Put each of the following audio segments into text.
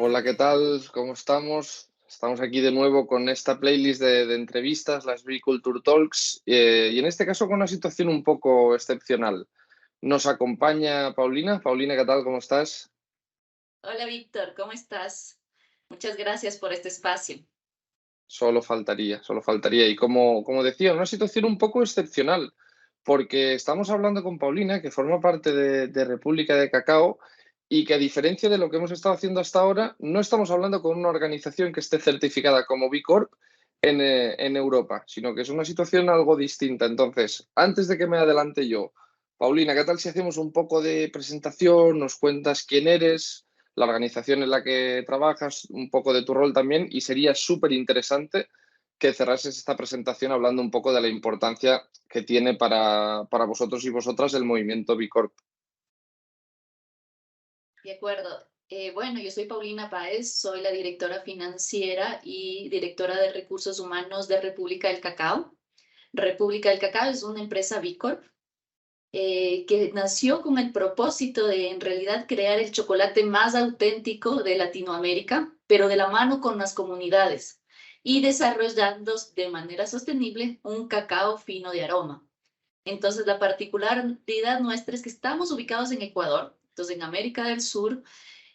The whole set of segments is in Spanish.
Hola, ¿qué tal? ¿Cómo estamos? Estamos aquí de nuevo con esta playlist de entrevistas, las Culture Talks, y en este caso con una situación un poco excepcional. Nos acompaña Paulina. Paulina, ¿qué tal? ¿Cómo estás? Hola Víctor, ¿cómo estás? Muchas gracias por este espacio. Solo faltaría, solo faltaría. Y como decía, una situación un poco excepcional, porque estamos hablando con Paulina, que forma parte de República de Cacao, y que a diferencia de lo que hemos estado haciendo hasta ahora, no estamos hablando con una organización que esté certificada como B Corp en Europa, sino que es una situación algo distinta. Entonces, antes de que me adelante yo, Paulina, ¿qué tal si hacemos un poco de presentación? Nos cuentas quién eres, la organización en la que trabajas, un poco de tu rol también, y sería súper interesante que cerrases esta presentación hablando un poco de la importancia que tiene para vosotros y vosotras el movimiento B Corp. De acuerdo. Bueno, yo soy Paulina Páez, soy la directora financiera y directora de recursos humanos de República del Cacao. República del Cacao es una empresa B Corp que nació con el propósito de en realidad crear el chocolate más auténtico de Latinoamérica, pero de la mano con las comunidades y desarrollando de manera sostenible un cacao fino de aroma. Entonces, la particularidad nuestra es que estamos ubicados en Ecuador, entonces en América del Sur,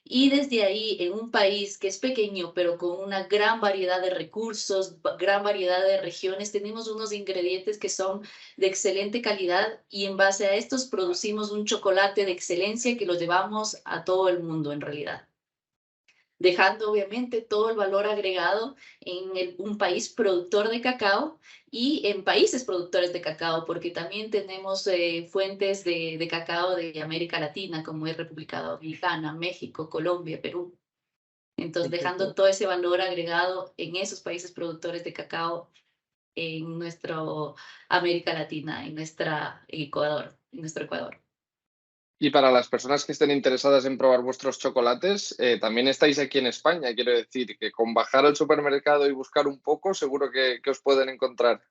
y desde ahí, en un país que es pequeño, pero con una gran variedad de recursos, gran variedad de regiones, tenemos unos ingredientes que son de excelente calidad y en base a estos producimos un chocolate de excelencia que lo llevamos a todo el mundo en realidad, dejando obviamente todo el valor agregado en un país productor de cacao y en países productores de cacao, porque también tenemos fuentes de cacao de América Latina, como es República Dominicana, México, Colombia, Perú. Entonces, dejando Perfecto. todo ese valor agregado en esos países productores de cacao en nuestro América Latina, en nuestro Ecuador. Y para las personas que estén interesadas en probar vuestros chocolates, también estáis aquí en España. Quiero decir que con bajar al supermercado y buscar un poco, seguro que os pueden encontrar.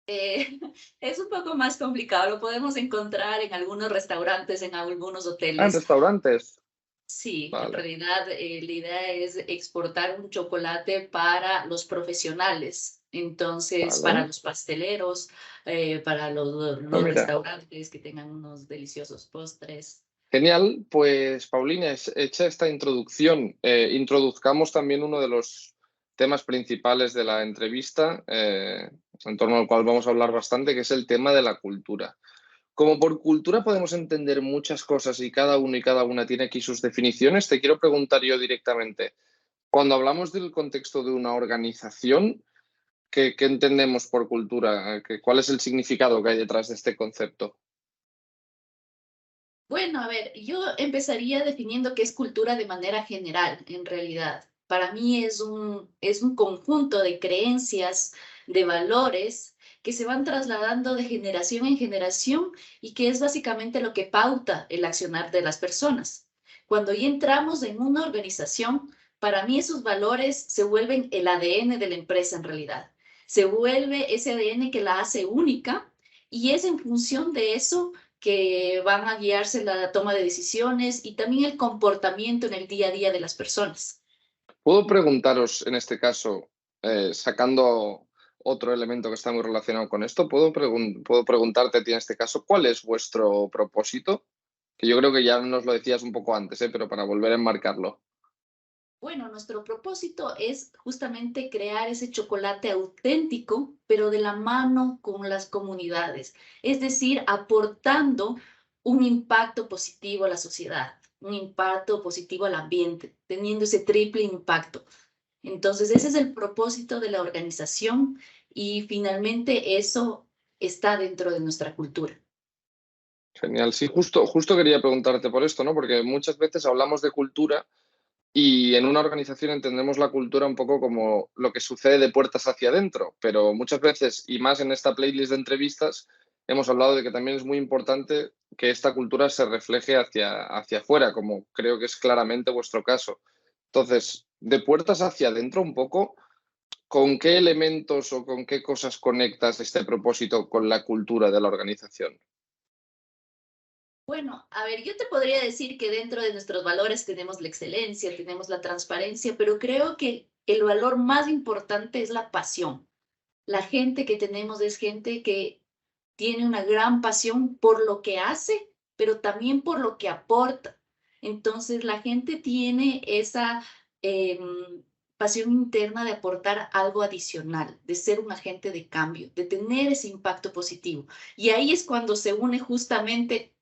Eh, es un poco más complicado, lo podemos encontrar en algunos restaurantes, en algunos Ah, en hoteles. restaurantes. Sí, en Vale, realidad la idea es exportar un chocolate para los profesionales, entonces para vale. los pasteleros, para Ah, los mira. restaurantes que tengan unos deliciosos postres. Genial, pues Paulina, hecha esta introducción, introduzcamos también uno de los temas principales de la entrevista, en torno al cual vamos a hablar bastante, que es el tema de la cultura. Como por cultura podemos entender muchas cosas y cada uno y cada una tiene aquí sus definiciones, te quiero preguntar yo directamente, cuando hablamos del contexto de una organización, ¿qué entendemos por cultura? ¿Cuál es el significado que hay detrás de este concepto? Bueno, a ver, yo empezaría definiendo qué es cultura de manera general, en realidad. Para mí es un conjunto de creencias, de valores que se van trasladando de generación en generación y que es básicamente lo que pauta el accionar de las personas. Cuando ya entramos en una organización, para mí esos valores se vuelven el ADN de la empresa en realidad. Se vuelve ese ADN que la hace única y es en función de eso que van a guiarse la toma de decisiones y también el comportamiento en el día a día de las personas. Puedo preguntaros en este caso, sacando otro elemento que está muy relacionado con esto, puedo preguntarte a ti en este caso, ¿cuál es vuestro propósito? Que yo creo que ya nos lo decías un poco antes, pero para volver a enmarcarlo. Bueno, nuestro propósito es justamente crear ese chocolate auténtico, pero de la mano con las comunidades, es decir, aportando un impacto positivo a la sociedad, un impacto positivo al ambiente, teniendo ese triple impacto. Entonces, ese es el propósito de la organización y finalmente eso está dentro de nuestra cultura. Genial. Sí, justo quería preguntarte por esto, ¿no? Porque muchas veces hablamos de cultura y en una organización entendemos la cultura un poco como lo que sucede de puertas hacia adentro, pero muchas veces, y más en esta playlist de entrevistas, hemos hablado de que también es muy importante que esta cultura se refleje hacia afuera, como creo que es claramente vuestro caso. Entonces, de puertas hacia adentro un poco, ¿con qué elementos o con qué cosas conectas este propósito con la cultura de la organización? Bueno, a ver, yo te podría decir que dentro de nuestros valores tenemos la excelencia, tenemos la transparencia, pero creo que el valor más importante es la pasión. La gente que tenemos es gente que tiene una gran pasión por lo que hace, pero también por lo que aporta. Entonces, la gente tiene esa pasión interna de aportar algo adicional, de ser un agente de cambio, de tener ese impacto positivo. Y ahí es cuando se une justamente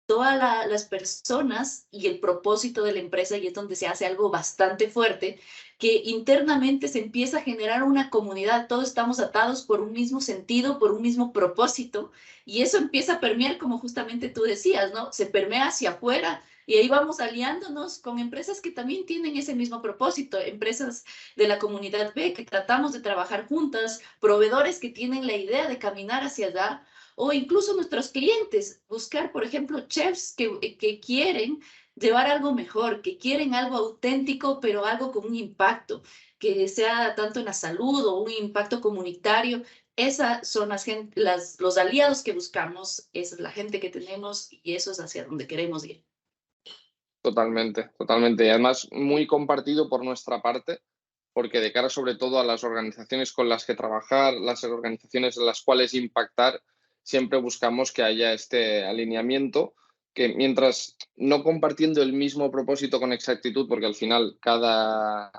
todas las personas y el propósito de la empresa, y es donde se hace algo bastante fuerte, que internamente se empieza a generar una comunidad, todos estamos atados por un mismo sentido, por un mismo propósito, y eso empieza a permear, como justamente tú decías, ¿no? Se permea hacia afuera. Y ahí vamos aliándonos con empresas que también tienen ese mismo propósito, empresas de la comunidad B que tratamos de trabajar juntas, proveedores que tienen la idea de caminar hacia allá, o incluso nuestros clientes, buscar, por ejemplo, chefs que quieren llevar algo mejor, que quieren algo auténtico, pero algo con un impacto, que sea tanto en la salud o un impacto comunitario. Esas son los aliados que buscamos, esa es la gente que tenemos y eso es hacia donde queremos ir. Totalmente, totalmente. Y además muy compartido por nuestra parte, porque de cara sobre todo a las organizaciones con las que trabajar, las organizaciones en las cuales impactar, siempre buscamos que haya este alineamiento, que mientras no compartiendo el mismo propósito con exactitud, porque al final cada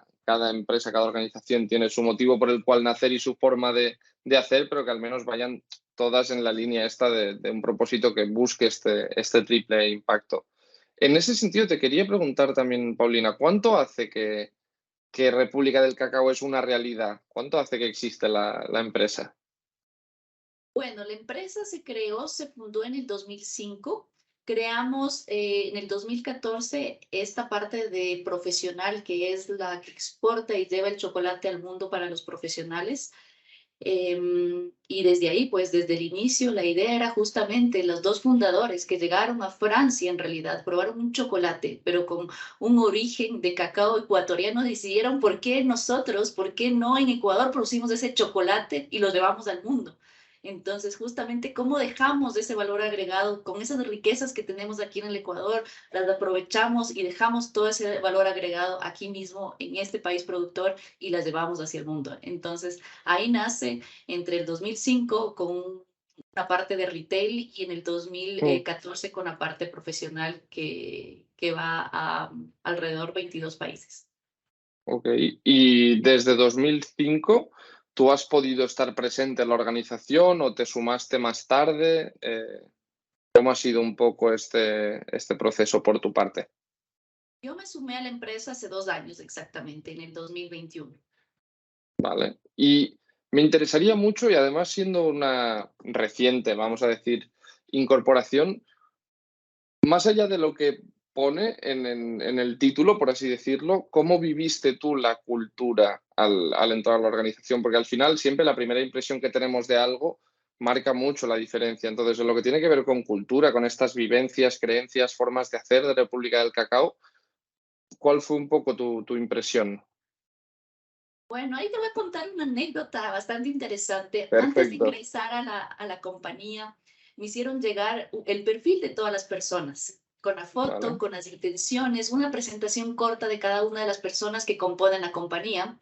empresa, cada organización tiene su motivo por el cual nacer y su forma de hacer, pero que al menos vayan todas en la línea esta de un propósito que busque este triple impacto. En ese sentido, te quería preguntar también, Paulina, ¿cuánto hace que República del Cacao es una realidad? ¿Cuánto hace que existe la empresa? Bueno, la empresa se creó, se fundó en el 2005. Creamos en el 2014 esta parte de profesional que es la que exporta y lleva el chocolate al mundo para los profesionales. Y desde ahí, pues desde el inicio, la idea era justamente los dos fundadores que llegaron a Francia, en realidad, probaron un chocolate, pero con un origen de cacao ecuatoriano, decidieron por qué nosotros, por qué no en Ecuador producimos ese chocolate y lo llevamos al mundo. Entonces, justamente, ¿cómo dejamos ese valor agregado con esas riquezas que tenemos aquí en el Ecuador? Las aprovechamos y dejamos todo ese valor agregado aquí mismo, en este país productor, y las llevamos hacia el mundo. Entonces, ahí nace entre el 2005 con una parte de retail y en el Mm, 2014 con la parte profesional que va a alrededor 22 países. ok. Y desde 2005, ¿tú has podido estar presente en la organización o te sumaste más tarde? ¿Cómo ha sido un poco este proceso por tu parte? Yo me sumé a la empresa hace 2 años exactamente, en el 2021. Vale. Y me interesaría mucho, y además siendo una reciente, vamos a decir, incorporación, más allá de lo que pone en el título, por así decirlo, ¿cómo viviste tú la cultura al entrar a la organización? Porque al final siempre la primera impresión que tenemos de algo marca mucho la diferencia. Entonces, en lo que tiene que ver con cultura, con estas vivencias, creencias, formas de hacer de República del Cacao, ¿cuál fue un poco tu impresión? Bueno, ahí te voy a contar una anécdota bastante interesante. Antes de Perfecto, ingresar a la compañía, me hicieron llegar el perfil de todas las personas, con la foto, ¿vale? con las intenciones, una presentación corta de cada una de las personas que componen la compañía.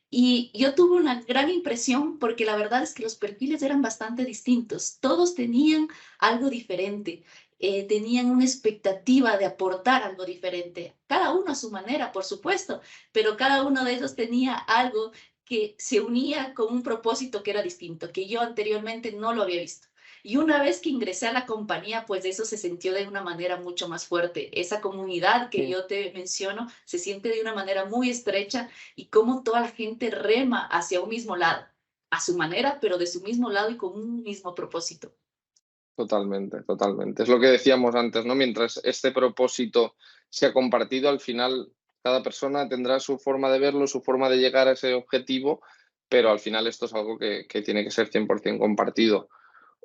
Y yo tuve una gran impresión porque la verdad es que los perfiles eran bastante distintos. Todos tenían algo diferente, tenían una expectativa de aportar algo diferente, cada uno a su manera, por supuesto, pero cada uno de ellos tenía algo que se unía con un propósito que era distinto, que yo anteriormente no lo había visto. Y una vez que ingresé a la compañía, pues eso se sintió de una manera mucho más fuerte. Esa comunidad que Mm. yo te menciono se siente de una manera muy estrecha y cómo toda la gente rema hacia un mismo lado, a su manera, pero de su mismo lado y con un mismo propósito. Totalmente, totalmente. Es lo que decíamos antes, ¿no? Mientras este propósito sea compartido, al final cada persona tendrá su forma de verlo, su forma de llegar a ese objetivo, pero al final esto es algo que tiene que ser 100% compartido.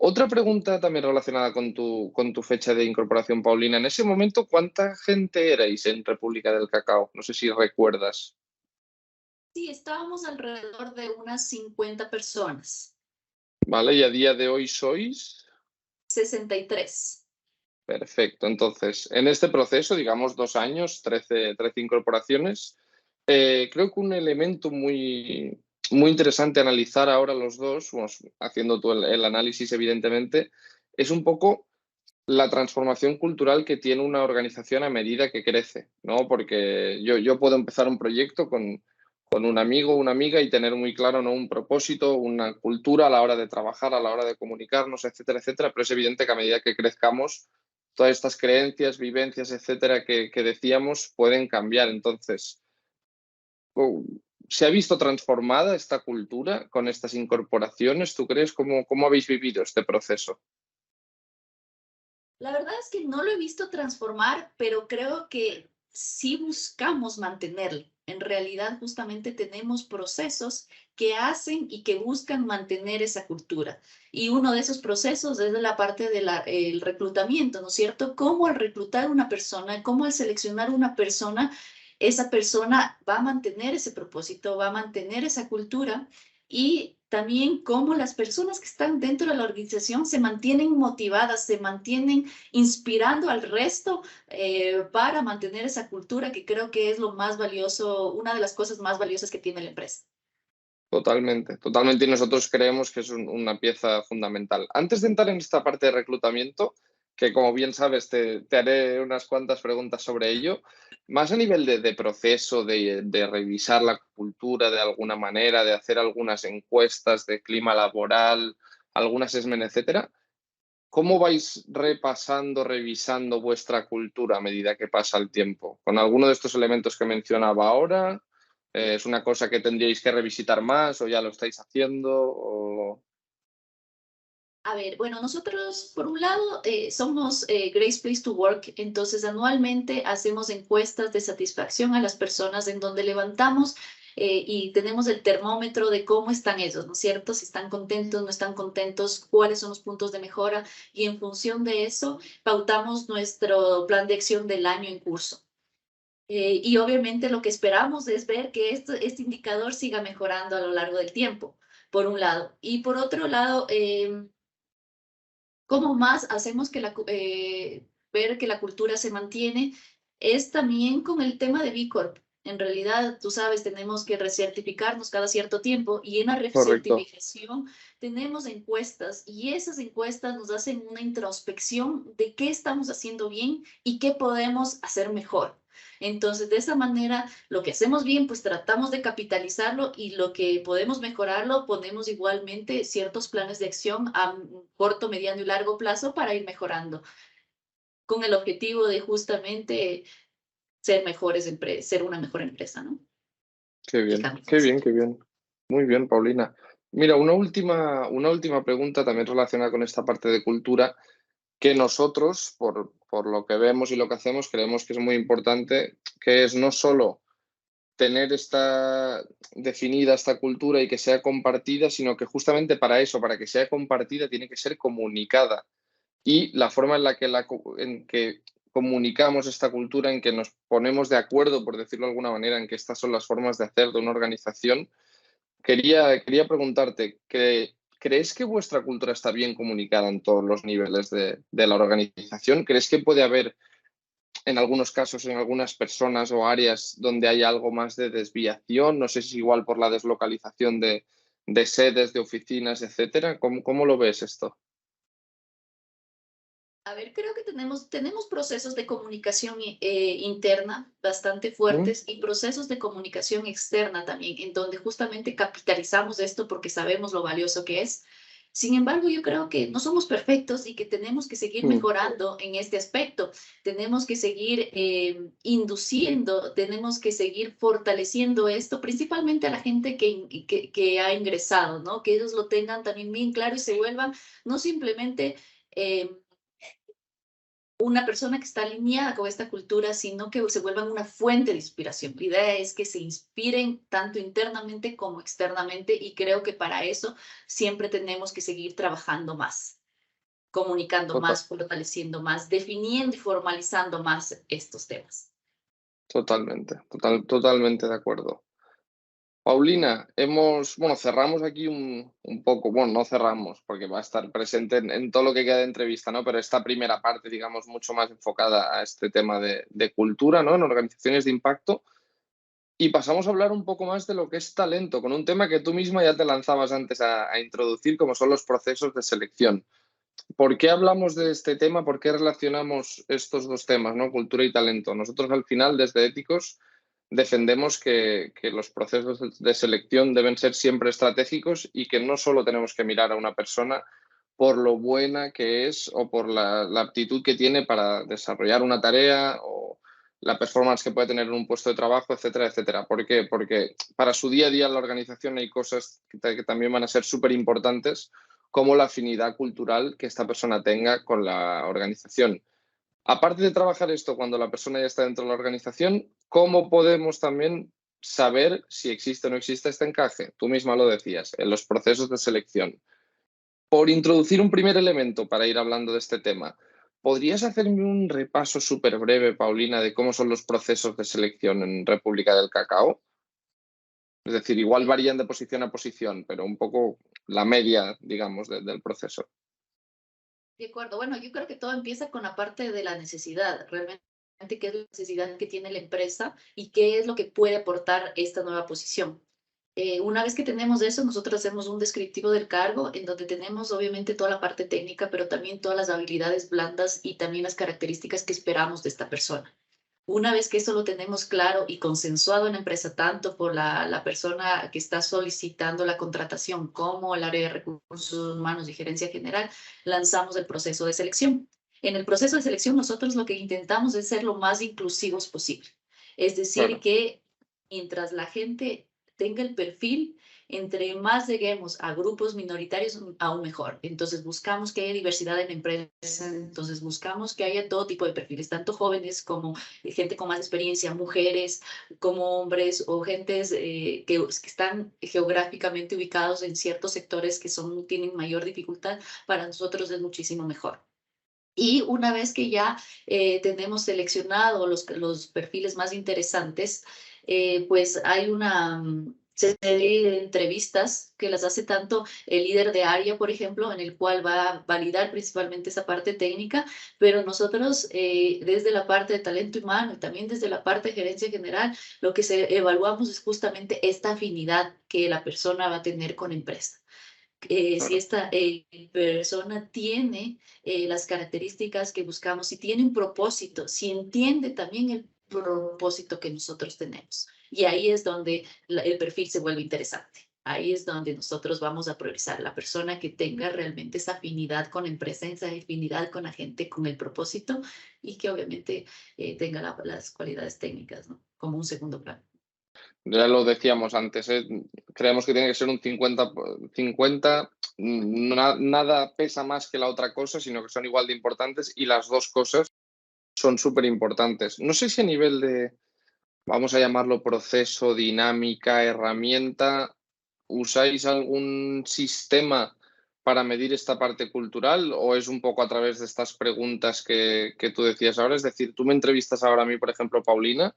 Otra pregunta también relacionada con tu fecha de incorporación, Paulina. En ese momento, ¿cuánta gente erais en República del Cacao? No sé si recuerdas, Sí, estábamos alrededor de unas 50 personas, ¿vale? Y a día de hoy sois 63. Perfecto. Entonces, en este proceso, digamos 2 años, 13 incorporaciones, creo que un elemento muy interesante a analizar ahora los dos, bueno, haciendo tú el análisis evidentemente, es un poco la transformación cultural que tiene una organización a medida que crece, ¿no? Porque yo puedo empezar un proyecto con un amigo o una amiga y tener muy claro, ¿no? Un propósito, una cultura a la hora de trabajar, a la hora de comunicarnos, etcétera, etcétera, pero es evidente que a medida que crezcamos, todas estas creencias, vivencias, etcétera, que decíamos, pueden cambiar. Entonces, oh, ¿se ha visto transformada esta cultura con estas incorporaciones? ¿Tú crees? ¿Cómo habéis vivido este proceso? La verdad es que no lo he visto transformar, pero creo que sí buscamos mantenerlo. En realidad, justamente tenemos procesos que hacen y que buscan mantener esa cultura. Y uno de esos procesos es de la parte del reclutamiento, ¿no es cierto? Cómo al reclutar una persona, cómo al seleccionar una persona, esa persona va a mantener ese propósito, va a mantener esa cultura y también cómo las personas que están dentro de la organización se mantienen motivadas, se mantienen inspirando al resto para mantener esa cultura que creo que es lo más valioso, una de las cosas más valiosas que tiene la empresa. Totalmente, totalmente. Y nosotros creemos que es una pieza fundamental. Antes de entrar en esta parte de reclutamiento, que como bien sabes, te haré unas cuantas preguntas sobre ello, más a nivel de proceso, de revisar la cultura de alguna manera, de hacer algunas encuestas de clima laboral, algún assessment, etcétera. ¿Cómo vais repasando, revisando vuestra cultura a medida que pasa el tiempo? ¿Con alguno de estos elementos que mencionaba ahora? ¿Es una cosa que tendríais que revisitar más o ya lo estáis haciendo? A ver, bueno, nosotros por un lado somos Great Place to Work, entonces anualmente hacemos encuestas de satisfacción a las personas en donde levantamos y tenemos el termómetro de cómo están ellos, ¿no es cierto? Si están contentos, no están contentos, cuáles son los puntos de mejora y en función de eso pautamos nuestro plan de acción del año en curso. Y obviamente lo que esperamos es ver que este indicador siga mejorando a lo largo del tiempo, por un lado. Y por otro lado, ¿cómo más hacemos que ver que la cultura se mantiene? Es también con el tema de B Corp. En realidad, tú sabes, tenemos que recertificarnos cada cierto tiempo y en la Correcto, recertificación tenemos encuestas y esas encuestas nos hacen una introspección de qué estamos haciendo bien y qué podemos hacer mejor. Entonces, de esa manera, lo que hacemos bien, pues tratamos de capitalizarlo y lo que podemos mejorarlo, ponemos igualmente ciertos planes de acción a corto, mediano y largo plazo para ir mejorando, con el objetivo de justamente ser mejores ser una mejor empresa, ¿no? qué El bien, cambio es qué así. bien, qué bien. Muy bien, Paulina. Mira, una última pregunta también relacionada con esta parte de cultura, que nosotros, por lo que vemos y lo que hacemos, creemos que es muy importante, que es no solo tener definida esta cultura y que sea compartida, sino que justamente para eso, para que sea compartida, tiene que ser comunicada. Y la forma en que comunicamos esta cultura, en que nos ponemos de acuerdo, por decirlo de alguna manera, en que estas son las formas de hacer de una organización, quería preguntarte, ¿crees que vuestra cultura está bien comunicada en todos los niveles de la organización? ¿Crees que puede haber en algunos casos, en algunas personas o áreas donde hay algo más de desviación? No sé si igual por la deslocalización de sedes, de oficinas, etcétera. ¿Cómo lo ves esto? A ver, creo que tenemos procesos de comunicación interna bastante ¿Mm? fuertes y procesos de comunicación externa también, en donde justamente capitalizamos esto porque sabemos lo valioso que es. Sin embargo, yo creo que no somos perfectos y que tenemos que seguir Mm, mejorando en este aspecto. Tenemos que seguir induciendo, tenemos que seguir fortaleciendo esto, principalmente a la gente que ha ingresado, ¿no? Que ellos lo tengan también bien claro y se vuelvan no simplemente eh, una persona que está alineada con esta cultura, sino que se vuelvan una fuente de inspiración. La idea es que se inspiren tanto internamente como externamente y creo que para eso siempre tenemos que seguir trabajando más, comunicando total- más, fortaleciendo más, definiendo y formalizando más estos temas. totalmente, totalmente de acuerdo. Paulina, cerramos aquí un poco, bueno, no cerramos porque va a estar presente en todo lo que queda de entrevista, ¿no? Pero esta primera parte, digamos, mucho más enfocada a este tema de cultura, ¿no? En organizaciones de impacto. Y pasamos a hablar un poco más de lo que es talento, con un tema que tú misma ya te lanzabas antes a introducir, como son los procesos de selección. ¿Por qué hablamos de este tema? ¿Por qué relacionamos estos dos temas, ¿no? Cultura y talento? Nosotros al final, desde Éticos, defendemos que los procesos de selección deben ser siempre estratégicos y que no solo tenemos que mirar a una persona por lo buena que es o por la aptitud que tiene para desarrollar una tarea o la performance que puede tener en un puesto de trabajo, etcétera, etcétera. ¿Por qué? Porque para su día a día en la organización hay cosas que también van a ser súper importantes, como la afinidad cultural que esta persona tenga con la organización. Aparte de trabajar esto cuando la persona ya está dentro de la organización, ¿cómo podemos también saber si existe o no existe este encaje? Tú misma lo decías, en los procesos de selección. Por introducir un primer elemento para ir hablando de este tema, ¿podrías hacerme un repaso súper breve, Paulina, de cómo son los procesos de selección en República del Cacao? Es decir, igual varían de posición a posición, pero un poco la media, digamos, del proceso. De acuerdo, bueno, yo creo que todo empieza con la parte de la necesidad, realmente qué es la necesidad que tiene la empresa y qué es lo que puede aportar esta nueva posición. Una vez que tenemos eso, nosotros hacemos un descriptivo del cargo en donde tenemos obviamente toda la parte técnica, pero también todas las habilidades blandas y también las características que esperamos de esta persona. Una vez que eso lo tenemos claro y consensuado en la empresa, tanto por la persona que está solicitando la contratación como el área de recursos humanos y gerencia general, lanzamos el proceso de selección. En el proceso de selección, nosotros lo que intentamos es ser lo más inclusivos posible. Es decir, Claro, que mientras la gente tenga el perfil, entre más lleguemos a grupos minoritarios, aún mejor. Entonces buscamos que haya diversidad en la empresa, entonces buscamos que haya todo tipo de perfiles, tanto jóvenes como gente con más experiencia, mujeres como hombres o gentes que están geográficamente ubicados en ciertos sectores que tienen mayor dificultad, para nosotros es muchísimo mejor. Y una vez que ya tenemos seleccionado los perfiles más interesantes, pues hay una serie de entrevistas que las hace tanto el líder de área, por ejemplo, en el cual va a validar principalmente esa parte técnica, pero nosotros desde la parte de talento humano y también desde la parte de gerencia general, lo que evaluamos es justamente esta afinidad que la persona va a tener con empresa. Si claro. esta persona tiene las características que buscamos, si tiene un propósito, si entiende también el propósito que nosotros tenemos. Y ahí es donde el perfil se vuelve interesante. Ahí es donde nosotros vamos a priorizar la persona que tenga realmente esa afinidad con la empresa, esa afinidad con la gente, con el propósito y que obviamente tenga las cualidades técnicas, ¿no? Como un segundo plano. Ya lo decíamos antes, creemos que tiene que ser un 50-50, nada pesa más que la otra cosa, sino que son igual de importantes y las dos cosas son súper importantes. No sé si a nivel de, vamos a llamarlo proceso, dinámica, herramienta, ¿usáis algún sistema para medir esta parte cultural o es un poco a través de estas preguntas que tú decías ahora? Es decir, tú me entrevistas ahora a mí, por ejemplo, Paulina,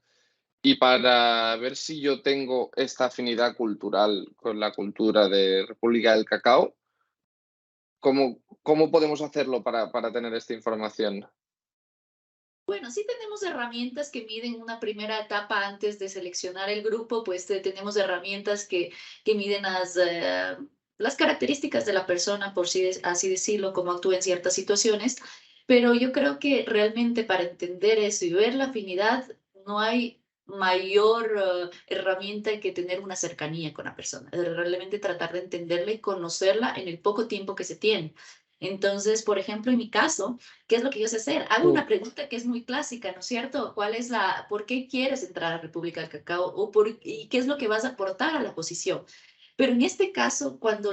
y para ver si yo tengo esta afinidad cultural con la cultura de República del Cacao, ¿cómo podemos hacerlo para tener esta información? Bueno, sí tenemos herramientas que miden una primera etapa antes de seleccionar el grupo, pues tenemos herramientas que miden las características de la persona, por así decirlo, cómo actúa en ciertas situaciones, pero yo creo que realmente para entender eso y ver la afinidad, no hay mayor herramienta que tener una cercanía con la persona, realmente tratar de entenderla y conocerla en el poco tiempo que se tiene. Entonces, por ejemplo, en mi caso, ¿qué es lo que yo sé hacer? Hago Mm. una pregunta que es muy clásica, ¿no es cierto? ¿Por qué quieres entrar a República del Cacao? ¿Y qué es lo que vas a aportar a la posición? Pero en este caso, cuando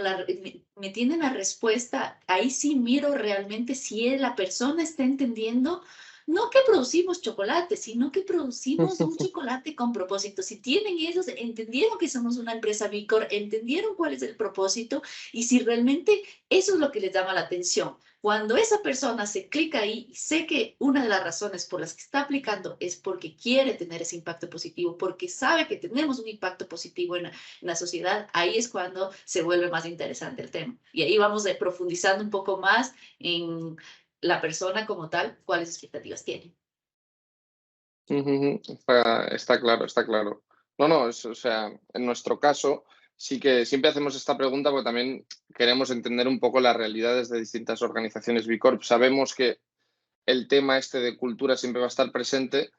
me tienen la respuesta, ahí sí miro realmente si la persona está entendiendo no que producimos chocolate, sino que producimos un chocolate con propósito. Si tienen ellos, entendieron que somos una empresa B Corp, entendieron cuál es el propósito y si realmente eso es lo que les llama la atención. Cuando esa persona se clica ahí y sé que una de las razones por las que está aplicando es porque quiere tener ese impacto positivo, porque sabe que tenemos un impacto positivo en la sociedad, ahí es cuando se vuelve más interesante el tema. Y ahí vamos profundizando un poco más en la persona como tal, cuáles expectativas tiene. Ujú, está claro, está claro. No, no, o sea, en nuestro caso sí que siempre hacemos esta pregunta porque también queremos entender un poco las realidades de distintas organizaciones B Corp. Sabemos que el tema este de cultura siempre va a estar presente,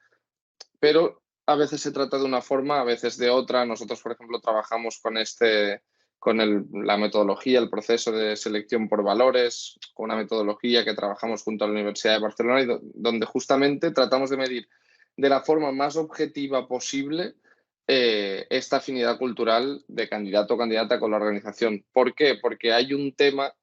pero a veces se trata de una forma, a veces de otra. Nosotros, por ejemplo, trabajamos con la metodología, el proceso de selección por valores, con una metodología que trabajamos junto a la Universidad de Barcelona y donde justamente tratamos de medir de la forma más objetiva posible esta afinidad cultural de candidato o candidata con la organización. ¿Por qué? Porque hay un tema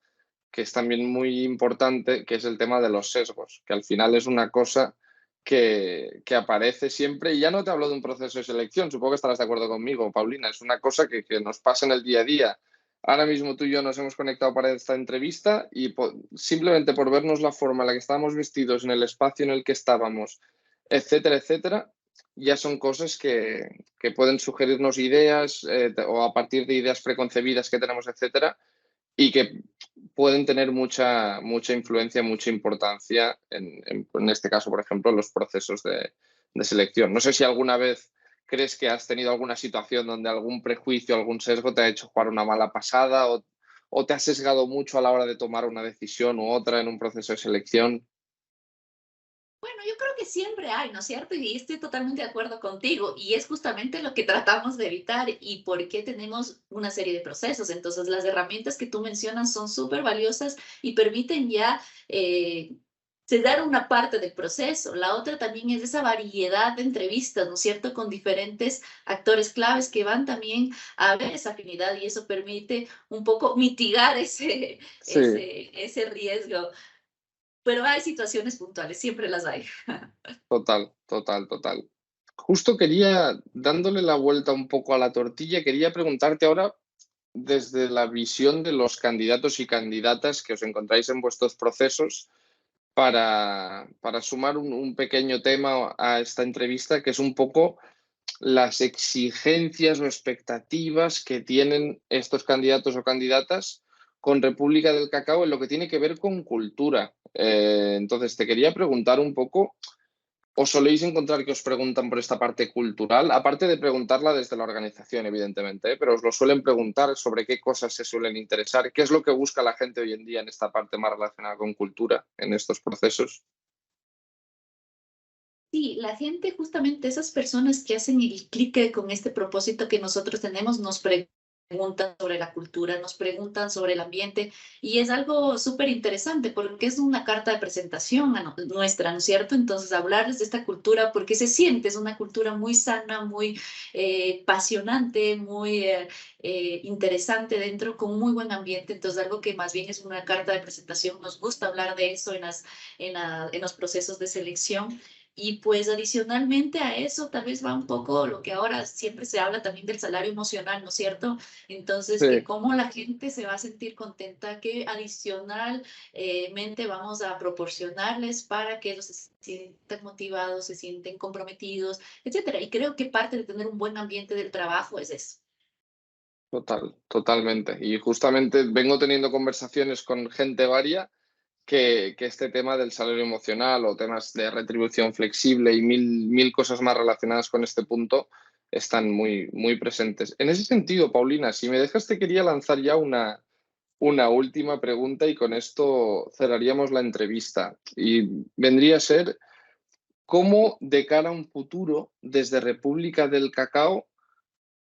que es también muy importante, que es el tema de los sesgos, que al final es una cosa que aparece siempre, y ya no te hablo de un proceso de selección, supongo que estarás de acuerdo conmigo, Paulina, es una cosa que nos pasa en el día a día. Ahora mismo tú y yo nos hemos conectado para esta entrevista y simplemente por vernos la forma en la que estábamos vestidos, en el espacio en el que estábamos, etcétera, etcétera, ya son cosas que pueden sugerirnos ideas o a partir de ideas preconcebidas que tenemos, etcétera, y que pueden tener mucha influencia, mucha importancia en este caso, por ejemplo, en los procesos de selección. No sé si alguna vez crees que has tenido alguna situación donde algún prejuicio, algún sesgo te ha hecho jugar una mala pasada o te has sesgado mucho a la hora de tomar una decisión u otra en un proceso de selección. Bueno, yo creo que siempre hay, ¿no es cierto? Y estoy totalmente de acuerdo contigo. Y es justamente lo que tratamos de evitar y por qué tenemos una serie de procesos. Entonces, las herramientas que tú mencionas son súper valiosas y permiten ya se dar una parte del proceso. La otra también es esa variedad de entrevistas, ¿no es cierto? Con diferentes actores claves que van también a ver esa afinidad y eso permite un poco mitigar Sí, ese riesgo. Pero hay situaciones puntuales, siempre las hay. total, total, total. Justo quería, dándole la vuelta un poco a la tortilla, quería preguntarte ahora desde la visión de los candidatos y candidatas que os encontráis en vuestros procesos para sumar un pequeño tema a esta entrevista, que es un poco las exigencias o expectativas que tienen estos candidatos o candidatas con República del Cacao en lo que tiene que ver con cultura. Entonces, te quería preguntar un poco, ¿os soléis encontrar que os preguntan por esta parte cultural? Aparte de preguntarla desde la organización, evidentemente, ¿eh? Pero os lo suelen preguntar sobre qué cosas se suelen interesar, qué es lo que busca la gente hoy en día en esta parte más relacionada con cultura, en estos procesos. Sí, la gente, justamente esas personas que hacen el clic con este propósito que nosotros tenemos, nos preguntan sobre la cultura, nos preguntan sobre el ambiente y es algo súper interesante porque es una carta de presentación nuestra, ¿no es cierto? Entonces, hablarles de esta cultura porque se siente, es una cultura muy sana, muy pasionante, muy interesante dentro, con muy buen ambiente. Entonces, algo que más bien es una carta de presentación, nos gusta hablar de eso en los procesos de selección. Y pues adicionalmente a eso, tal vez va un poco lo que ahora siempre se habla también del salario emocional, ¿no es cierto? Entonces, que Sí, cómo la gente se va a sentir contenta, que adicionalmente vamos a proporcionarles para que ellos se sientan motivados, se sienten comprometidos, etcétera. Y creo que parte de tener un buen ambiente del trabajo es eso. totalmente. Y justamente vengo teniendo conversaciones con gente varia que este tema del salario emocional o temas de retribución flexible y mil cosas más relacionadas con este punto están muy presentes. En ese sentido, Paulina, si me dejas, te quería lanzar ya una última pregunta y con esto cerraríamos la entrevista. Y vendría a ser, ¿cómo de cara a un futuro, desde República del Cacao,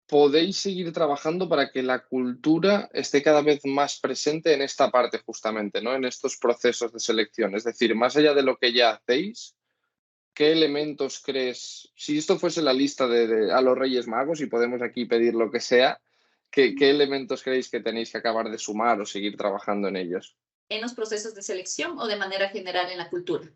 podéis seguir trabajando para que la cultura esté cada vez más presente en esta parte justamente, ¿no? En estos procesos de selección? Es decir, más allá de lo que ya hacéis, ¿qué elementos crees? Si esto fuese la lista a los Reyes Magos y podemos aquí pedir lo que sea, ¿qué elementos creéis que tenéis que acabar de sumar o seguir trabajando en ellos? En los procesos de selección o de manera general en la cultura.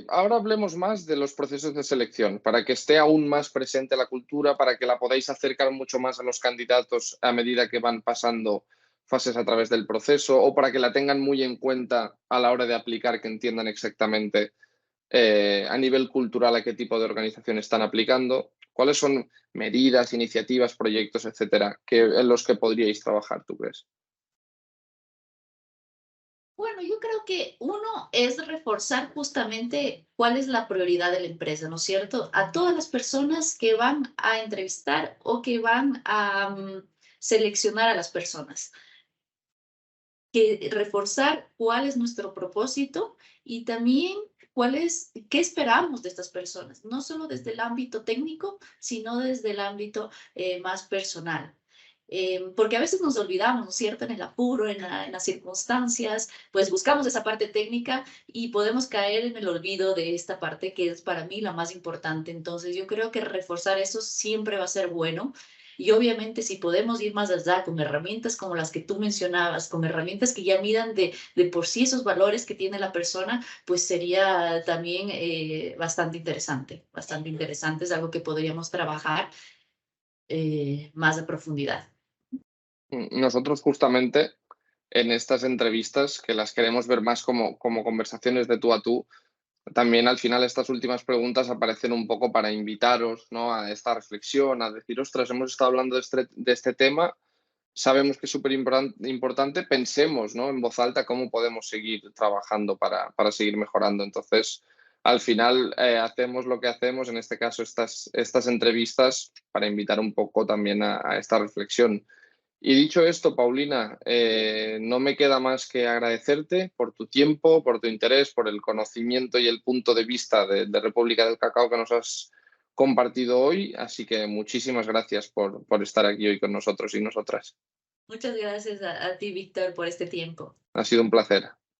Ahora hablemos más de los procesos de selección, para que esté aún más presente la cultura, para que la podáis acercar mucho más a los candidatos a medida que van pasando fases a través del proceso, o para que la tengan muy en cuenta a la hora de aplicar, que entiendan exactamente a nivel cultural a qué tipo de organización están aplicando. ¿Cuáles son medidas, iniciativas, proyectos, etcétera, en los que podríais trabajar, tú crees? Bueno, yo creo que uno es reforzar justamente cuál es la prioridad de la empresa, ¿no es cierto? A todas las personas que van a entrevistar o que van a seleccionar a las personas, que reforzar cuál es nuestro propósito y también qué esperamos de estas personas, no solo desde el ámbito técnico, sino desde el ámbito más personal. Porque a veces nos olvidamos, ¿no es cierto? En el apuro, en las circunstancias, pues buscamos esa parte técnica y podemos caer en el olvido de esta parte que es para mí la más importante. Entonces, yo creo que reforzar eso siempre va a ser bueno. Y obviamente si podemos ir más allá con herramientas como las que tú mencionabas, con herramientas que ya midan de por sí esos valores que tiene la persona, pues sería también bastante interesante, bastante interesante. Es algo que podríamos trabajar más a profundidad. Nosotros justamente en estas entrevistas, que las queremos ver más como conversaciones de tú a tú, también al final estas últimas preguntas aparecen un poco para invitaros, ¿no?, a esta reflexión, a decir, ostras, hemos estado hablando de este tema, sabemos que es súper importante, pensemos, ¿no?, en voz alta cómo podemos seguir trabajando para seguir mejorando. Entonces, al final hacemos lo que hacemos, en este caso estas entrevistas, para invitar un poco también a esta reflexión. Y dicho esto, Paulina, no me queda más que agradecerte por tu tiempo, por tu interés, por el conocimiento y el punto de vista de República del Cacao que nos has compartido hoy. Así que muchísimas gracias por estar aquí hoy con nosotros y nosotras. Muchas gracias a ti, Víctor, por este tiempo. Ha sido un placer.